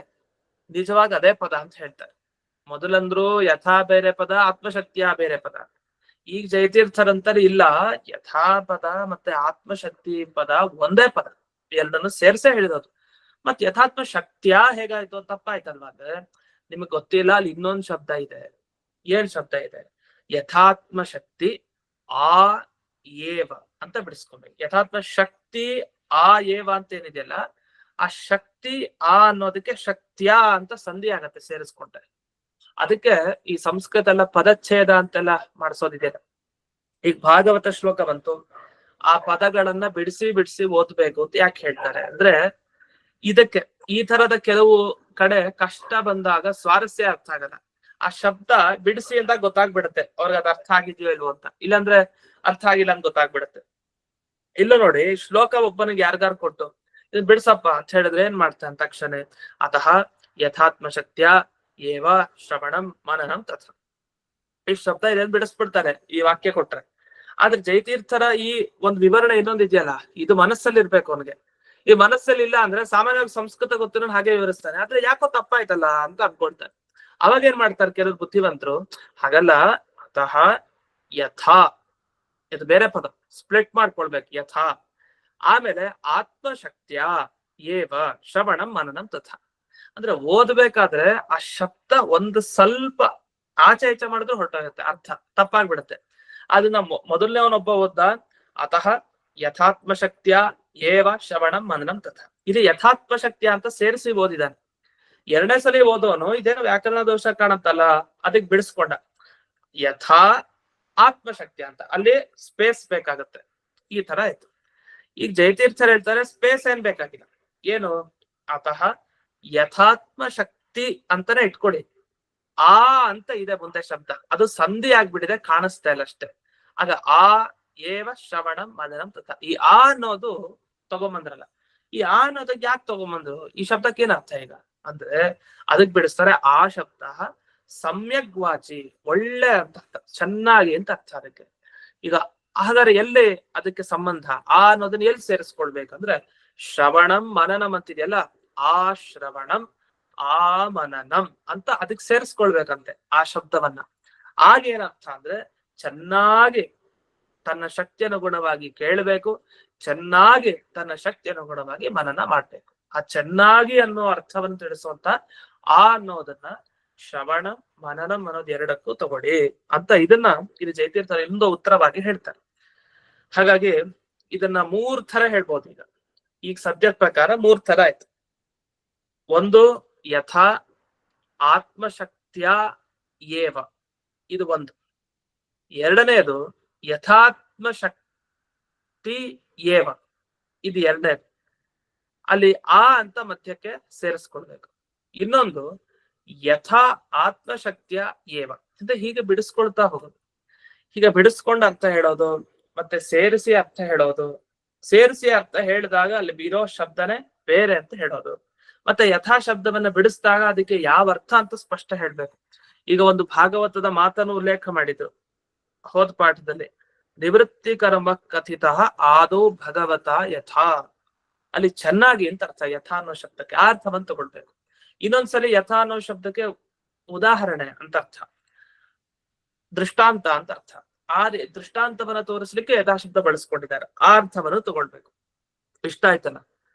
ನಿಜವಾಗಿ ಅದೇ ಪದ ಅಂತ ಹೇಳ್ತಾರೆ. ಮೊದಲಂದ್ರು ಯಥಾ ಬೇರೆ ಪದ, ಆತ್ಮಶಕ್ತಿಯ ಬೇರೆ ಪದ. ಈಗ ಜಯತೀರ್ಥರಂತಾರೆ ಇಲ್ಲ, ಯಥಾ ಪದ ಮತ್ತೆ ಆತ್ಮಶಕ್ತಿ ಪದ ಒಂದೇ ಪದ, ಎರಡನ್ನು ಸೇರ್ಸೇ ಹೇಳಿರೋದು. ಮತ್ ಯಥಾತ್ಮ ಶಕ್ತಿಯ ಹೇಗಾಯ್ತು, ತಪ್ಪಾಯ್ತಲ್ವಾ? ಅಂದ್ರೆ ನಿಮಗ್ ಗೊತ್ತಿಲ್ಲ, ಅಲ್ಲಿ ಇನ್ನೊಂದು ಶಬ್ದ ಇದೆ. ಏನ್ ಶಬ್ದ ಇದೆ? ಯಥಾತ್ಮ ಶಕ್ತಿ ಆ ಏವ ಅಂತ ಬಿಡಿಸ್ಕೊಬೇಕು. ಯಥಾತ್ಮ ಶಕ್ತಿ ಆ ಏವ ಅಂತ ಏನಿದೆಯಲ್ಲ, ಆ ಶಕ್ತಿ ಆ ಅನ್ನೋದಕ್ಕೆ ಶಕ್ತಿಯ ಅಂತ ಸಂಧಿ ಆಗತ್ತೆ ಸೇರಿಸ್ಕೊಂಡ್ರೆ. ಅದಕ್ಕೆ ಈ ಸಂಸ್ಕೃತ ಎಲ್ಲ ಪದಚ್ಛೇದ ಅಂತೆಲ್ಲ ಮಾಡಿಸೋದಿದೆ. ಈಗ ಭಾಗವತ ಶ್ಲೋಕ ಬಂತು, ಆ ಪದಗಳನ್ನ ಬಿಡಿಸಿ ಬಿಡಿಸಿ ಓದ್ಬೇಕು ಅಂತ ಯಾಕೆ ಹೇಳ್ತಾರೆ ಅಂದ್ರೆ, ಇದಕ್ಕೆ ಈ ತರದ ಕೆಲವು ಕಡೆ ಕಷ್ಟ ಬಂದಾಗ ಸ್ವಾರಸ್ಯ ಅರ್ಥ ಆಗಲ್ಲ. ಆ ಶಬ್ದ ಬಿಡಿಸಿ ಅಂತ ಗೊತ್ತಾಗ್ಬಿಡುತ್ತೆ ಅವ್ರಿಗೆ, ಅದು ಅರ್ಥ ಆಗಿದ್ಯೋ ಇಲ್ವೋ ಅಂತ. ಇಲ್ಲಾಂದ್ರೆ ಅರ್ಥ ಆಗಿಲ್ಲ ಅಂತ ಗೊತ್ತಾಗ್ಬಿಡುತ್ತೆ. ಇಲ್ಲ ನೋಡಿ, ಶ್ಲೋಕ ಒಬ್ಬನಿಗೆ ಯಾರಿಗಾರು ಕೊಟ್ಟು ಇದು ಬಿಡ್ಸಪ್ಪ ಅಂತ ಹೇಳಿದ್ರೆ ಏನ್ ಮಾಡ್ತಾನೆ ತಕ್ಷಣ? ಅತಃ ಯಥಾತ್ಮ ಶಕ್ತಿಯ ಏವ ಶ್ರವಣಂ ಮನನಂ ತಥಾ, ಈ ಶಬ್ದ ಇದೇನ್ ಬಿಡಿಸ್ಬಿಡ್ತಾರೆ ಈ ವಾಕ್ಯ ಕೊಟ್ರೆ. ಆದ್ರೆ ಜಯತೀರ್ಥರ ಈ ಒಂದು ವಿವರಣೆ ಇನ್ನೊಂದು ಇದೆಯಲ್ಲ, ಇದು ಮನಸ್ಸಲ್ಲಿ ಇರ್ಬೇಕು ಅವನಿಗೆ. ಈ ಮನಸ್ಸಲ್ಲಿ ಇಲ್ಲ ಅಂದ್ರೆ ಸಾಮಾನ್ಯವಾಗಿ ಸಂಸ್ಕೃತ ಗೊತ್ತಿರೋ ಹಾಗೆ ವಿವರಿಸ್ತಾನೆ, ಆದ್ರೆ ಯಾಕೋ ತಪ್ಪಾಯ್ತಲ್ಲ ಅಂತ ಅನ್ಕೊಳ್ತಾರೆ. ಅವಾಗ ಏನ್ ಮಾಡ್ತಾರೆ ಕೆಲವು ಬುದ್ಧಿವಂತರು, ಹಾಗಲ್ಲ, ಅತಃ ಯಥಾ ಇದು ಬೇರೆ ಪದ, ಸ್ಪ್ಲಿಟ್ ಮಾಡ್ಕೊಳ್ಬೇಕು, ಯಥಾ. ಆಮೇಲೆ ಆತ್ಮಶಕ್ತಿಯ ಏವ ಶ್ರವಣಂ ಮನನಂ ತಥಾ ಅಂದ್ರೆ ಓದ್ಬೇಕಾದ್ರೆ ಆ ಶಬ್ದ ಒಂದು ಸ್ವಲ್ಪ ಆಚೆ ಈಚೆ ಮಾಡಿದ್ರೆ ಹೊರಟೋಗುತ್ತೆ, ಅರ್ಥ ತಪ್ಪಾಗ್ಬಿಡುತ್ತೆ. ಅದನ್ನ ಮೊದಲನೇವನೊಬ್ಬ ಓದ್ದ, ಅತಃ ಯಥಾತ್ಮ ಶಕ್ತಿಯ ಏವ ಶ್ರವಣಂ ಮನನಂ ತಥಾ, ಇಲ್ಲಿ ಯಥಾತ್ಮ ಶಕ್ತಿಯ ಅಂತ ಸೇರಿಸಿ ಓದಿದಾನೆ. ಎರಡನೇ ಸಲ ಓದೋನು ಇದೇನು ವ್ಯಾಕರಣ ದೋಷ ಕಾಣತ್ತಲ್ಲ, ಅದಕ್ಕೆ ಬಿಡಿಸ್ಕೊಂಡ ಯಥಾ ಆತ್ಮಶಕ್ತಿ ಅಂತ, ಅಲ್ಲಿ ಸ್ಪೇಸ್ ಬೇಕಾಗತ್ತೆ. ಈ ತರ ಆಯ್ತು. ಈಗ ಜಯತೀರ್ಥರು ಹೇಳ್ತಾರೆ ಸ್ಪೇಸ್ ಏನ್ ಬೇಕಾಗಿಲ್ಲ, ಏನು? ಅತಃ ಯಥಾತ್ಮ ಶಕ್ತಿ ಅಂತಾನೆ ಇಟ್ಕೊಳ್ಳಿ, ಆ ಅಂತ ಇದೆ ಮುಂದೆ ಶಬ್ದ, ಅದು ಸಂಧಿ ಆಗ್ಬಿಟ್ಟಿದೆ, ಕಾಣಿಸ್ತಾ ಇಲ್ಲ ಅಷ್ಟೇ. ಆಗ ಆ ಏವ ಶ್ರವಣಂ ಮನನಂ ತಥಾ, ಈ ಆ ಅನ್ನೋದು ತಗೊಂಬಂದ್ರಲ್ಲ, ಈ ಆ ಅನ್ನೋದಕ್ಕೆ ಯಾಕೆ ತಗೊಂಬಂದ್ರು? ಈ ಶಬ್ದಕ್ಕೆ ಏನ್ ಅರ್ಥ ಈಗ ಅಂದ್ರೆ ಅದಕ್ ಬಿಡಿಸ್ತಾರೆ ಆ ಶಬ್ದ ಸಮ್ಯಕ್ ವಾಚಿ, ಒಳ್ಳೆ ಅಂತ, ಚೆನ್ನಾಗಿ ಅಂತ ಅರ್ಥ ಅದಕ್ಕೆ. ಈಗ ಹಾಗಾದ್ರೆ ಎಲ್ಲಿ ಅದಕ್ಕೆ ಸಂಬಂಧ? ಆ ಅನ್ನೋದನ್ನ ಎಲ್ಲಿ ಸೇರಿಸ್ಕೊಳ್ಬೇಕಂದ್ರೆ ಶ್ರವಣಂ ಮನನಂ ಅಂತಿದೆಯಲ್ಲ, ಆ ಶ್ರವಣಂ ಆ ಮನನಂ ಅಂತ ಅದಕ್ಕೆ ಸೇರಿಸ್ಕೊಳ್ಬೇಕಂತೆ ಆ ಶಬ್ದವನ್ನ. ಆಗೇನರ್ಥ ಅಂದ್ರೆ ಚೆನ್ನಾಗಿ ತನ್ನ ಶಕ್ತಿ ಅನುಗುಣವಾಗಿ ಕೇಳಬೇಕು, ಚೆನ್ನಾಗಿ ತನ್ನ ಶಕ್ತಿ ಅನುಗುಣವಾಗಿ ಮನನ ಮಾಡ್ಬೇಕು. ಆ ಚೆನ್ನಾಗಿ ಅನ್ನೋ ಅರ್ಥವನ್ನು ತಿಳಿಸುವಂತ ಆ ಅನ್ನೋದನ್ನ ಶ್ರವಣ ಮನನಂ ಅನ್ನೋದು ಎರಡಕ್ಕೂ ತಗೊಳ್ಳಿ ಅಂತ ಇದನ್ನ ಇದು ಜಯತೀರ್ಥರ ಇನ್ನೊಂದು ಉತ್ತರವಾಗಿ ಹೇಳ್ತಾರೆ. ಹಾಗಾಗಿ ಇದನ್ನ 3 ತರ ಹೇಳ್ಬೋದು. ಈಗ ಸದ್ಯದ ಪ್ರಕಾರ 3 ತರ ಆಯ್ತು. ಒಂದು ಯಥಾ ಆತ್ಮಶಕ್ತಿಯ ಏವ, ಇದು ಒಂದು. ಎರಡನೇದು ಯಥಾತ್ಮ ಶಕ್ತಿ ಏವ, ಇದು ಎರಡನೇದು. ಅಲ್ಲಿ ಆ ಅಂತ ಮಧ್ಯಕ್ಕೆ ಸೇರಿಸ್ಕೊಳ್ಬೇಕು. ಇನ್ನೊಂದು ಯಥಾ ಆತ್ಮಶಕ್ತಿಯ ಏವ ಅಂತ ಹೀಗೆ ಬಿಡಿಸ್ಕೊಳ್ತಾ ಹೋಗೋದು. ಹೀಗೆ ಬಿಡಿಸ್ಕೊಂಡು ಅರ್ಥ ಹೇಳೋದು, ಮತ್ತೆ ಸೇರಿಸಿ ಅರ್ಥ ಹೇಳೋದು, ಸೇರಿಸಿ ಅರ್ಥ ಹೇಳಿದಾಗ ಅಲ್ಲಿ ಇರೋ ಶಬ್ದನೇ ಬೇರೆ ಅಂತ ಹೇಳೋದು. ಮತ್ತೆ ಯಥಾ ಶಬ್ದವನ್ನ ಬಿಡಿಸಿದಾಗ ಅದಕ್ಕೆ ಯಾವ ಅರ್ಥ ಅಂತ ಸ್ಪಷ್ಟ ಹೇಳ್ಬೇಕು. ಈಗ ಒಂದು ಭಾಗವತದ ಮಾತನ್ನು ಉಲ್ಲೇಖ ಮಾಡಿದ್ರು ಹೋದ ಪಾಠದಲ್ಲಿ, ನಿವೃತ್ತಿ ಕರ್ಮ ಕಥಿತ ಆದೋ ಭಗವತ ಯಥಾ, ಅಲ್ಲಿ ಚೆನ್ನಾಗಿ ಅಂತ ಅರ್ಥ ಯಥಾ ಅನ್ನೋ ಶಬ್ದಕ್ಕೆ ಆ ಅರ್ಥವನ್ನು ತಗೊಳ್ಬೇಕು. ಇನ್ನೊಂದ್ಸಲಿ ಯಥಾ ಅನ್ನೋ ಶಬ್ದಕ್ಕೆ ಉದಾಹರಣೆ ಅಂತ ಅರ್ಥ, ದೃಷ್ಟಾಂತ ಅಂತ ಅರ್ಥ. ಆ ದೃಷ್ಟಾಂತವನ್ನ ತೋರಿಸ್ಲಿಕ್ಕೆ ಯಥಾ ಶಬ್ದ ಬಳಸ್ಕೊಂಡಿದ್ದಾರೆ, ಆ ಅರ್ಥವನ್ನು ತಗೊಳ್ಬೇಕು. ಇಷ್ಟ ಆಯ್ತಲ್ಲ.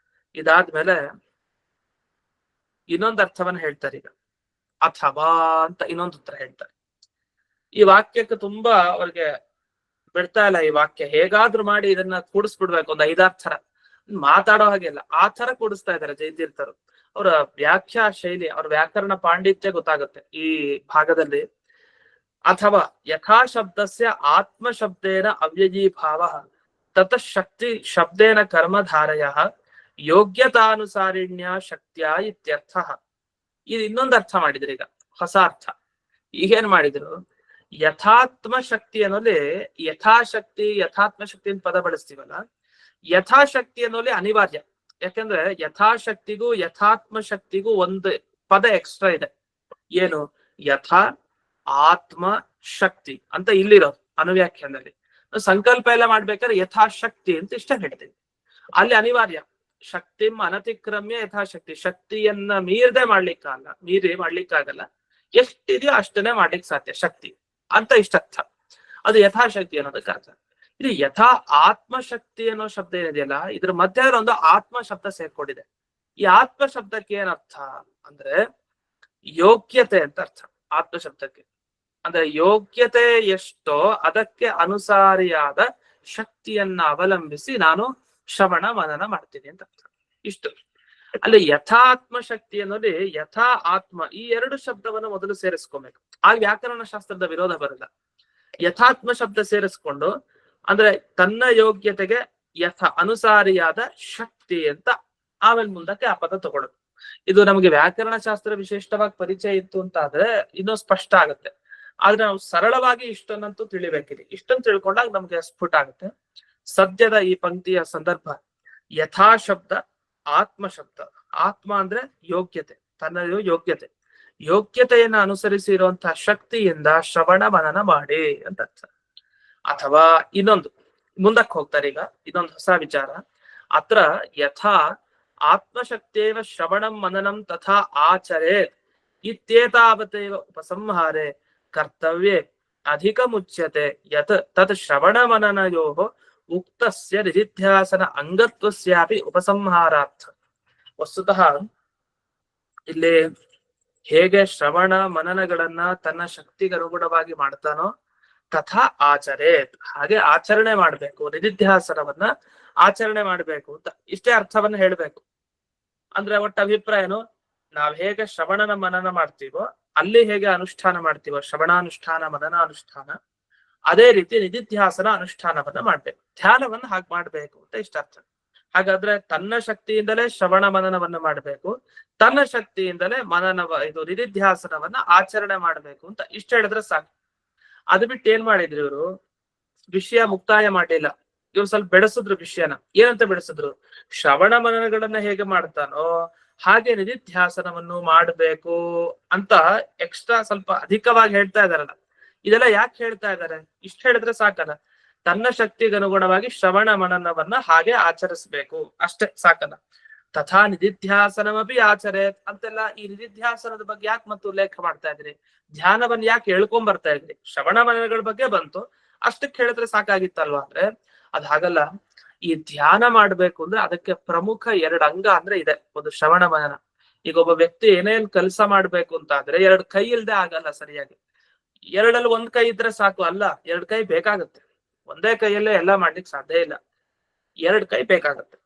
ಇದಾದ್ಮೇಲೆ ಇನ್ನೊಂದು ಅರ್ಥವನ್ನ ಹೇಳ್ತಾರೆ ಈಗ, ಅಥವಾ ಅಂತ ಇನ್ನೊಂದು ಉತ್ತರ ಹೇಳ್ತಾರೆ. ಈ ವಾಕ್ಯಕ್ಕೆ ತುಂಬಾ ಅವ್ರಿಗೆ ಬಿಡ್ತಾ ಇಲ್ಲ ಈ ವಾಕ್ಯ, ಹೇಗಾದ್ರೂ ಮಾಡಿ ಇದನ್ನ ಕೂಡಿಸ್ಬಿಡ್ಬೇಕು ಒಂದು 5-6 ಥರ, ಮಾತಾಡೋ ಹಾಗೆಲ್ಲ ಆ ತರ ಕೂಡಿಸ್ತಾ ಇದ್ದಾರೆ ಜಯತೀರ್ಥರು. ಅವರ ವ್ಯಾಖ್ಯಾ ಶೈಲಿ, ಅವ್ರ ವ್ಯಾಕರಣ ಪಾಂಡಿತ್ಯ ಗೊತ್ತಾಗುತ್ತೆ ಈ ಭಾಗದಲ್ಲಿ. ಅಥವಾ ಯಥಾ ಶಬ್ದಸ್ಯ ಆತ್ಮ ಶಬ್ದೇನ ಅವ್ಯಯೀಭಾವ ತತಃ ಶಕ್ತಿ ಶಬ್ದೇನ ಕರ್ಮಧಾರಯ ಯೋಗ್ಯತಾನುಸಾರಿಣ್ಯ ಶಕ್ತಿಯ ಇತ್ಯರ್ಥ. ಇದು ಇನ್ನೊಂದು ಅರ್ಥ ಮಾಡಿದ್ರು ಈಗ, ಹೊಸ ಅರ್ಥ. ಈಗೇನ್ ಮಾಡಿದ್ರು, ಯಥಾತ್ಮ ಶಕ್ತಿ ಅನ್ನೋಲ್ಲಿ ಯಥಾಶಕ್ತಿ ಯಥಾತ್ಮ ಶಕ್ತಿ ಅಂತ ಪದ ಬಳಸ್ತೀವಲ್ಲ, ಯಥಾಶಕ್ತಿ ಅನ್ನೋಲ್ಲಿ ಅನಿವಾರ್ಯ. ಯಾಕಂದ್ರೆ ಯಥಾಶಕ್ತಿಗೂ ಯಥಾತ್ಮ ಶಕ್ತಿಗೂ ಒಂದು ಪದ ಎಕ್ಸ್ಟ್ರಾ ಇದೆ. ಏನು? ಯಥಾ ಆತ್ಮ ಶಕ್ತಿ ಅಂತ ಇಲ್ಲಿರೋದು ಅನುವ್ಯಾಖ್ಯಾನದಲ್ಲಿ. ಸಂಕಲ್ಪ ಎಲ್ಲ ಮಾಡ್ಬೇಕಾದ್ರೆ ಯಥಾಶಕ್ತಿ ಅಂತ ಇಷ್ಟ ಹೇಳ್ತೀವಿ. ಅಲ್ಲಿ ಅನಿವಾರ್ಯ, ಶಕ್ತಿಂ ಅನತಿಕ್ರಮ್ಯ ಯಥಾಶಕ್ತಿ, ಶಕ್ತಿಯನ್ನ ಮೀರಿ ಮಾಡ್ಲಿಕ್ಕಾಗಲ್ಲ, ಎಷ್ಟಿದೆಯೋ ಅಷ್ಟನ್ನೇ ಮಾಡ್ಲಿಕ್ಕೆ ಸಾಧ್ಯ ಶಕ್ತಿ ಅಂತ ಇಷ್ಟರ್ಥ. ಅದು ಯಥಾಶಕ್ತಿ ಅನ್ನೋದಕ್ಕೆ ಅರ್ಥ. ಇದು ಯಥಾ ಆತ್ಮಶಕ್ತಿ ಅನ್ನೋ ಶಬ್ದ ಏನಿದೆಯಲ್ಲ, ಇದ್ರ ಮಧ್ಯೆ ಒಂದು ಆತ್ಮ ಶಬ್ದ ಸೇರ್ಕೊಂಡಿದೆ. ಈ ಆತ್ಮ ಶಬ್ದಕ್ಕೆ ಏನರ್ಥ ಅಂದ್ರೆ ಯೋಗ್ಯತೆ ಅಂತ ಅರ್ಥ. ಆತ್ಮ ಶಬ್ದಕ್ಕೆ ಅಂದ್ರೆ ಯೋಗ್ಯತೆ ಎಷ್ಟೋ ಅದಕ್ಕೆ ಅನುಸಾರಿಯಾದ ಶಕ್ತಿಯನ್ನ ಅವಲಂಬಿಸಿ ನಾನು ಶ್ರವಣ ಮನನ ಮಾಡ್ತೀನಿ ಅಂತ ಅರ್ಥ. ಇಷ್ಟು. ಅಲ್ಲಿ ಯಥಾತ್ಮ ಶಕ್ತಿ ಅನ್ನೋದು ಯಥಾ ಆತ್ಮ, ಈ 2 ಶಬ್ದವನ್ನು ಮೊದಲು ಸೇರಿಸ್ಕೊಬೇಕು. ಆ ವ್ಯಾಕರಣ ಶಾಸ್ತ್ರದ ವಿರೋಧ ಬರಲ್ಲ. ಯಥಾತ್ಮ ಶಬ್ದ ಸೇರಿಸ್ಕೊಂಡು ಅಂದ್ರೆ ತನ್ನ ಯೋಗ್ಯತೆಗೆ ಅನುಸಾರಿಯಾದ ಶಕ್ತಿ ಅಂತ ಆಮೇಲೆ ಮುಂದಕ್ಕೆ ಆ ಪದ ತಗೊಳ್ಳೋದು. ಇದು ನಮಗೆ ವ್ಯಾಕರಣ ಶಾಸ್ತ್ರ ವಿಶಿಷ್ಟವಾಗಿ ಪರಿಚಯ ಇತ್ತು ಅಂತ ಆದ್ರೆ ಇನ್ನೂ ಸ್ಪಷ್ಟ ಆಗುತ್ತೆ. ಆದ್ರೆ ನಾವು ಸರಳವಾಗಿ ಇಷ್ಟನ್ನಂತೂ ತಿಳಿಬೇಕಿದೆ. ಇಷ್ಟನ್ನು ತಿಳ್ಕೊಂಡಾಗ ನಮ್ಗೆ ಸ್ಫುಟ ಆಗುತ್ತೆ. ಸದ್ಯದ ಈ ಪಂಕ್ತಿಯ ಸಂದರ್ಭ, ಯಥಾ ಶಬ್ದ ಆತ್ಮ ಶಬ್ದ. ಆತ್ಮ ಅಂದ್ರೆ ಯೋಗ್ಯತೆ, ತನ್ನ ಯೋಗ್ಯತೆ, ಯೋಗ್ಯತೆಯನ್ನ ಅನುಸರಿಸಿ ಇರುವಂತಹ ಶಕ್ತಿಯಿಂದ ಶ್ರವಣ ಮನನ ಮಾಡಿ ಅಂತ ಅರ್ಥ. ಅಥವಾ ಇನ್ನೊಂದು ಮುಂದಕ್ಕೆ ಹೋಗ್ತಾರೆ ಈಗ, ಇದೊಂದು ಹೊಸ ವಿಚಾರ. ಅತ್ರ ಯಥಾ ಆತ್ಮಶಕ್ತೇವ ಶ್ರವಣಂ ಮನನಂ ತಥಾ ಆಚರೇತ್ ಇತ್ಯೇತಾವತೇವ ಉಪಸಂಹಾರೆ ಕರ್ತವ್ಯೇ ಅಧಿಕ ಮುಚ್ಯತೆ ಯತ್ ತತ್ ಶ್ರವಣ ಮನನಯೋಃ ಉಕ್ತಸ್ಯ ನಿಧಿಧ್ಯಾಸನ ಅಂಗತ್ವಸ್ಯಾಪಿ ಉಪಸಂಹಾರಾರ್ಥ. ವಸ್ತುತಃ ಇಲ್ಲಿ ಹೇಗೆ ಶ್ರವಣ ಮನನಗಳನ್ನ ತನ್ನ ಶಕ್ತಿಗೆ ಅನುಗುಣವಾಗಿ ಮಾಡ್ತಾನೋ ತಥಾ ಆಚರೇತ್, ಹಾಗೆ ಆಚರಣೆ ಮಾಡ್ಬೇಕು, ನಿಧಿಧ್ಯಾಸನವನ್ನ ಆಚರಣೆ ಮಾಡ್ಬೇಕು ಅಂತ ಇಷ್ಟೇ ಅರ್ಥವನ್ನ ಹೇಳ್ಬೇಕು. ಅಂದ್ರೆ ಒಟ್ಟ ಅಭಿಪ್ರಾಯನು, ನಾವ್ ಹೇಗೆ ಶ್ರವಣನ ಮನನ ಮಾಡ್ತೀವೋ ಅಲ್ಲಿ ಹೇಗೆ ಅನುಷ್ಠಾನ ಮಾಡ್ತೀವೋ ಶ್ರವಣಾನುಷ್ಠಾನ ಮನನಾನುಷ್ಠಾನ, ಅದೇ ರೀತಿ ನಿಧಿಧ್ಯಾಸನ ಅನುಷ್ಠಾನವನ್ನ ಮಾಡ್ಬೇಕು, ಧ್ಯಾನವನ್ನ ಹಾಗೆ ಮಾಡ್ಬೇಕು ಅಂತ ಇಷ್ಟ ಅರ್ಥ. ಹಾಗಾದ್ರೆ ತನ್ನ ಶಕ್ತಿಯಿಂದಲೇ ಶ್ರವಣ ಮನನವನ್ನ ಮಾಡ್ಬೇಕು, ತನ್ನ ಶಕ್ತಿಯಿಂದಲೇ ಇದು ನಿಧಿಧ್ಯಾಸನವನ್ನ ಆಚರಣೆ ಮಾಡ್ಬೇಕು ಅಂತ ಇಷ್ಟ ಹೇಳಿದ್ರೆ ಸಾಕು. ಅದು ಬಿಟ್ಟು ಏನ್ ಮಾಡಿದ್ರು ಇವರು, ವಿಷಯ ಮುಕ್ತಾಯ ಮಾಡಿಲ್ಲ. ಇವ್ರು ಸ್ವಲ್ಪ ಬೆಳೆಸಿದ್ರು ವಿಷಯನ. ಏನಂತ ಬೆಳೆಸಿದ್ರು? ಶ್ರವಣ ಮನನಗಳನ್ನ ಹೇಗೆ ಮಾಡ್ತಾನೋ ಹಾಗೆ ನಿಧಿಧ್ಯಾಸನವನ್ನು ಮಾಡ್ಬೇಕು ಅಂತ ಎಕ್ಸ್ಟ್ರಾ ಸ್ವಲ್ಪ ಅಧಿಕವಾಗಿ ಹೇಳ್ತಾ ಇದಾರಲ್ಲ. ಇದೆಲ್ಲ ಯಾಕೆ ಹೇಳ್ತಾ ಇದ್ದಾರೆ? ಇಷ್ಟ ಹೇಳಿದ್ರೆ ಸಾಕಲ್ಲ. ತನ್ನ ಶಕ್ತಿಗೆ ಅನುಗುಣವಾಗಿ ಶ್ರವಣ ಮನನವನ್ನ ಹಾಗೆ ಆಚರಿಸ್ಬೇಕು, ಅಷ್ಟೇ ಸಾಕಲ್ಲ. ತಥಾ ನಿಧಿಧ್ಯಾಸನಮಪಿ ಆಚರೆ ಅಂತೆಲ್ಲ ಈ ನಿಧಿಧ್ಯಾಸನದ ಬಗ್ಗೆ ಯಾಕೆ ಮತ್ತೆ ಉಲ್ಲೇಖ ಮಾಡ್ತಾ ಇದ್ರಿ? ಧ್ಯಾನವನ್ನ ಯಾಕೆ ಹೇಳ್ಕೊಂಡ್ ಬರ್ತಾ ಇದ್ರಿ? ಶ್ರವಣ ಮನನಗಳ ಬಗ್ಗೆ ಬಂತು, ಅಷ್ಟಕ್ಕೆ ಹೇಳಿದ್ರೆ ಸಾಕಾಗಿತ್ತಲ್ವಾ? ಅಂದ್ರೆ ಅದ್ ಹಾಗಲ್ಲ. ಈ ಧ್ಯಾನ ಮಾಡ್ಬೇಕು ಅಂದ್ರೆ ಅದಕ್ಕೆ ಪ್ರಮುಖ 2 ಅಂಗ ಅಂದ್ರೆ ಇದೆ. ಒಂದು ಶ್ರವಣ ಮನನ. ಈಗ ಒಬ್ಬ ವ್ಯಕ್ತಿ ಏನೇನ್ ಕೆಲಸ ಮಾಡ್ಬೇಕು ಅಂತ ಆದ್ರೆ 2 ಕೈ ಇಲ್ದೆ ಆಗಲ್ಲ ಸರಿಯಾಗಿ. 2ಅಲ್ಲಿ 1 ಕೈ ಇದ್ರೆ ಸಾಕು ಅಲ್ಲ, 2 ಕೈ ಬೇಕಾಗುತ್ತೆ. ಒಂದೇ ಕೈಯಲ್ಲೇ ಎಲ್ಲ ಮಾಡ್ಲಿಕ್ಕೆ ಸಾಧ್ಯ ಇಲ್ಲ, 2 ಕೈ ಬೇಕಾಗತ್ತೆ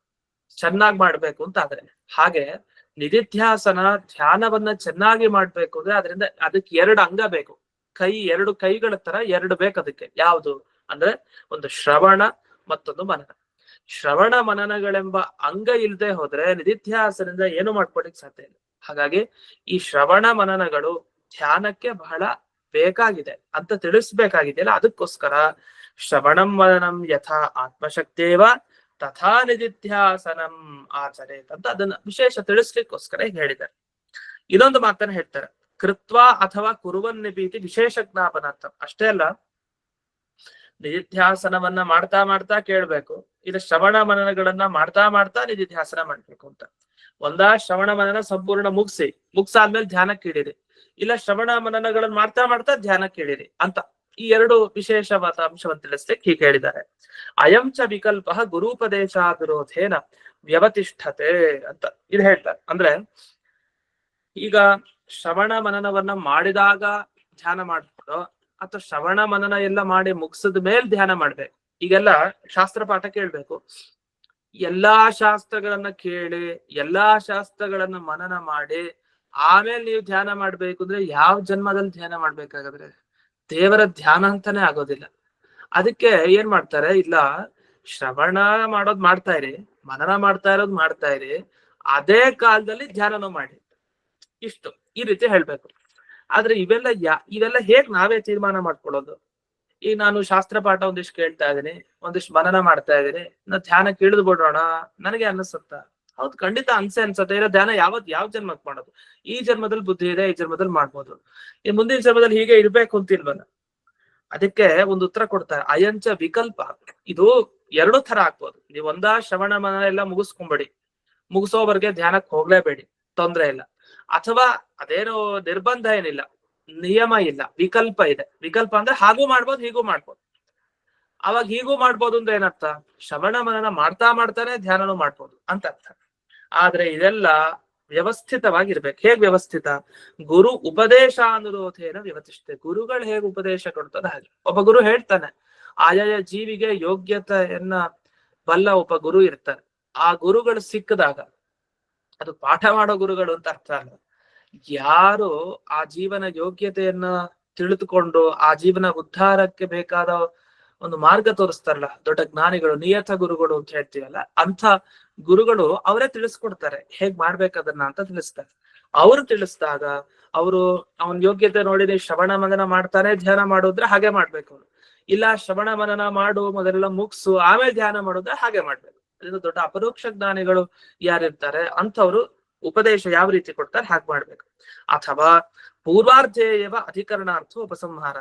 ಚೆನ್ನಾಗಿ ಮಾಡ್ಬೇಕು ಅಂತ ಆದ್ರೆ. ಹಾಗೆ ನಿಧಿಧ್ಯಾಸನ ಧ್ಯಾನವನ್ನ ಚೆನ್ನಾಗಿ ಮಾಡ್ಬೇಕು ಅಂದ್ರೆ ಅದಕ್ಕೆ 2 ಅಂಗ ಬೇಕು. 2 ಕೈಗಳ ತರ 2 ಬೇಕು ಅದಕ್ಕೆ. ಯಾವುದು ಅಂದ್ರೆ ಒಂದು ಶ್ರವಣ, ಮತ್ತೊಂದು ಮನನ. ಶ್ರವಣ ಮನನಗಳೆಂಬ ಅಂಗ ಇಲ್ಲದೆ ಹೋದ್ರೆ ನಿಧಿಧ್ಯಾಸನದಿಂದ ಏನು ಮಾಡ್ಕೊಳಿಕ್ ಸಾಧ್ಯ ಇಲ್ಲ. ಹಾಗಾಗಿ ಈ ಶ್ರವಣ ಮನನಗಳು ಧ್ಯಾನಕ್ಕೆ ಬಹಳ ಬೇಕಾಗಿದೆ ಅಂತ ತಿಳಿಸ್ಬೇಕಾಗಿದೆಯಲ್ಲ, ಅದಕ್ಕೋಸ್ಕರ ಶ್ರವಣಂ ಮನನಂ ಯಥಾ ಆತ್ಮಶಕ್ತೇವ ತಥಾ ನಿಧಿಧ್ಯಾಸನಂ ಆಚರೇತ್ ಅಂತ ಅದನ್ನ ವಿಶೇಷ ತಿಳಿಸ್ಲಿಕ್ಕೋಸ್ಕರ ಹೇಳಿದ್ದಾರೆ. ಇದೊಂದು ಮಾತನ್ನ ಹೇಳ್ತಾರೆ, ಕೃತ್ವ ಅಥವಾ ಕುರುವನ್ನಿಪೀತಿ ವಿಶೇಷ ಜ್ಞಾಪನಾರ್ಥ. ಅಷ್ಟೇ ಅಲ್ಲ, ನಿಧಿಧ್ಯಾಸನವನ್ನ ಮಾಡ್ತಾ ಮಾಡ್ತಾ ಕೇಳ್ಬೇಕು, ಇಲ್ಲ ಶ್ರವಣ ಮನನಗಳನ್ನ ಮಾಡ್ತಾ ಮಾಡ್ತಾ ನಿಧಿಧ್ಯಾಸನ ಮಾಡ್ಬೇಕು ಅಂತ. ಒಂದಾ ಶ್ರವಣ ಮನನ ಸಂಪೂರ್ಣ ಮುಗ್ಸಾದ್ಮೇಲೆ ಧ್ಯಾನಕ್ಕೆ ಇಳಿರಿ, ಇಲ್ಲ ಶ್ರವಣ ಮನನಗಳನ್ನ ಮಾಡ್ತಾ ಮಾಡ್ತಾ ಧ್ಯಾನಕ್ಕೆ ಇಳಿರಿ ಅಂತ ಈ ಎರಡು ವಿಶೇಷವಾದ ಅಂಶವನ್ನು ತಿಳಿಸ್ಲಿಕ್ಕೆ ಹೀಗೆ ಹೇಳಿದ್ದಾರೆ. ಅಯಂ ಚ ವಿಕಲ್ಪ ಗುರುಪದೇಶ ವಿರೋಧೇನ ವ್ಯವತಿಷ್ಠತೆ ಅಂತ ಇದು ಹೇಳ್ತಾರೆ. ಅಂದ್ರೆ ಈಗ ಶ್ರವಣ ಮನನವನ್ನ ಮಾಡಿದಾಗ ಧ್ಯಾನ ಮಾಡ್ಬಿಡೋ ಅಥವಾ ಶ್ರವಣ ಮನನ ಎಲ್ಲ ಮಾಡಿ ಮುಗಿಸಿದ ಮೇಲೆ ಧ್ಯಾನ ಮಾಡ್ಬೇಕು. ಈಗೆಲ್ಲ ಶಾಸ್ತ್ರ ಪಾಠ ಕೇಳ್ಬೇಕು, ಎಲ್ಲಾ ಶಾಸ್ತ್ರಗಳನ್ನ ಕೇಳಿ ಎಲ್ಲಾ ಶಾಸ್ತ್ರಗಳನ್ನ ಮನನ ಮಾಡಿ ಆಮೇಲೆ ನೀವು ಧ್ಯಾನ ಮಾಡ್ಬೇಕು ಅಂದ್ರೆ ಯಾವ ಜನ್ಮದಲ್ಲಿ ಧ್ಯಾನ ಮಾಡ್ಬೇಕಾಗಾದ್ರೆ ದೇವರ ಧ್ಯಾನ ಅಂತಾನೆ ಆಗೋದಿಲ್ಲ. ಅದಕ್ಕೆ ಏನ್ ಮಾಡ್ತಾರೆ, ಇಲ್ಲ ಶ್ರವಣ ಮಾಡೋದ್ ಮಾಡ್ತಾ ಇರಿ, ಮನನ ಮಾಡ್ತಾ ಇರೋದ್ ಮಾಡ್ತಾ ಇರಿ, ಅದೇ ಕಾಲದಲ್ಲಿ ಧ್ಯಾನನೂ ಮಾಡಿ, ಇಷ್ಟು ಈ ರೀತಿ ಹೇಳ್ಬೇಕು. ಆದ್ರೆ ಇವೆಲ್ಲ ಹೇಗ್ ನಾವೇ ತೀರ್ಮಾನ ಮಾಡ್ಕೊಳ್ಳೋದು? ಈಗ ನಾನು ಶಾಸ್ತ್ರ ಪಾಠ ಒಂದಿಷ್ಟು ಕೇಳ್ತಾ ಇದೀನಿ, ಒಂದಿಷ್ಟು ಮನನ ಮಾಡ್ತಾ ಇದೀನಿ, ನಾ ಧ್ಯಾನಕ್ಕೆ ಇಳಿದು ಬಿಡೋಣ ನನಗೆ ಅನಿಸುತ್ತಾ? ಹೌದು, ಖಂಡಿತ ಅನ್ಸುತ್ತೆ. ಇಲ್ಲ ಧ್ಯಾನ ಯಾವ ಜನ್ಮಕ್ಕೆ ಮಾಡೋದು? ಈ ಜನ್ಮದಲ್ಲಿ ಬುದ್ಧಿ ಇದೆ, ಈ ಜನ್ಮದಲ್ಲಿ ಮಾಡ್ಬೋದು, ಈ ಮುಂದಿನ ಜನ್ಮದಲ್ಲಿ ಹೀಗೆ ಇರ್ಬೇಕು ಅಂತಿಲ್ವಲ್ಲ. ಅದಕ್ಕೆ ಒಂದು ಉತ್ತರ ಕೊಡ್ತಾರೆ, ಅಯಂಚ ವಿಕಲ್ಪ. ಇದು ಎರಡು ತರ ಆಗ್ಬೋದು. ನೀವು ಒಂದಾ ಶ್ರವಣ ಮನನ ಎಲ್ಲ ಮುಗಿಸ್ಕೊಂಬೇಡಿ, ಮುಗಿಸೋವರೆಗೆ ಧ್ಯಾನಕ್ಕೆ ಹೋಗ್ಲೇಬೇಡಿ, ತೊಂದ್ರೆ ಇಲ್ಲ. ಅಥವಾ ಅದೇನೋ ನಿರ್ಬಂಧ ಏನಿಲ್ಲ, ನಿಯಮ ಇಲ್ಲ, ವಿಕಲ್ಪ ಇದೆ. ವಿಕಲ್ಪ ಅಂದ್ರೆ ಹಾಗೂ ಮಾಡ್ಬೋದು ಹೀಗೂ ಮಾಡ್ಬೋದು. ಅವಾಗ ಹೀಗೂ ಮಾಡ್ಬೋದು ಅಂದ್ರೆ ಏನರ್ಥ? ಶ್ರವಣ ಮನನ ಮಾಡ್ತಾ ಮಾಡ್ತಾನೆ ಧ್ಯಾನನೂ ಮಾಡ್ಬೋದು ಅಂತ ಅರ್ಥ. ಆದ್ರೆ ಇದೆಲ್ಲ ವ್ಯವಸ್ಥಿತವಾಗಿರ್ಬೇಕು. ಹೇಗ್ ವ್ಯವಸ್ಥಿತ? ಗುರು ಉಪದೇಶ ಅನುರೋಧೇನ ವ್ಯವತಿಷ್ಠೆ. ಗುರುಗಳು ಹೇಗೆ ಉಪದೇಶ ಕೊಡ್ತಾರೆ ಹಾಗೆ. ಒಬ್ಬ ಗುರು ಹೇಳ್ತಾನೆ, ಆಯಾಯ ಜೀವಿಗೆ ಯೋಗ್ಯತೆಯನ್ನ ಬಲ್ಲ ಒಬ್ಬ ಗುರು ಇರ್ತಾರೆ. ಆ ಗುರುಗಳು ಸಿಕ್ಕಿದಾಗ, ಅದು ಪಾಠ ಮಾಡೋ ಗುರುಗಳು ಅಂತ ಅರ್ಥ ಅಲ್ಲ, ಯಾರು ಆ ಜೀವನ ಯೋಗ್ಯತೆಯನ್ನ ತಿಳಿದುಕೊಂಡು ಆ ಜೀವನ ಉದ್ಧಾರಕ್ಕೆ ಬೇಕಾದ ಒಂದು ಮಾರ್ಗ ತೋರಿಸ್ತಾರಲ್ಲ, ದೊಡ್ಡ ಜ್ಞಾನಿಗಳು, ನಿಯತ ಗುರುಗಳು ಅಂತ ಹೇಳ್ತೀವಲ್ಲ, ಅಂತ ಗುರುಗಳು ಅವರೇ ತಿಳಿಸ್ಕೊಡ್ತಾರೆ ಹೇಗ್ ಮಾಡ್ಬೇಕದನ್ನ ಅಂತ ತಿಳಿಸ್ತಾರೆ. ಅವರು ತಿಳಿಸಿದಾಗ ಅವನ ಯೋಗ್ಯತೆ ನೋಡಿ ನೀವು ಶ್ರವಣ ಮನನ ಮಾಡ್ತಾನೆ ಧ್ಯಾನ ಮಾಡೋದ್ರೆ ಹಾಗೆ ಮಾಡ್ಬೇಕು ಅವ್ರು. ಇಲ್ಲ ಶ್ರವಣ ಮನನ ಮಾಡು ಮೊದಲೆಲ್ಲ ಮುಗಿಸು ಆಮೇಲೆ ಧ್ಯಾನ ಮಾಡೋದ್ರೆ ಹಾಗೆ ಮಾಡ್ಬೇಕು. ಅದರಿಂದ ದೊಡ್ಡ ಅಪರೋಕ್ಷ ಜ್ಞಾನಿಗಳು ಯಾರಿರ್ತಾರೆ ಅಂಥವ್ರು ಉಪದೇಶ ಯಾವ ರೀತಿ ಕೊಡ್ತಾರೆ ಹಾಗೆ ಮಾಡ್ಬೇಕು. ಅಥವಾ ಪೂರ್ವಾರ್ಧೇಯವ ಅಧಿಕರಣಾರ್ಥ ಉಪಸಂಹಾರ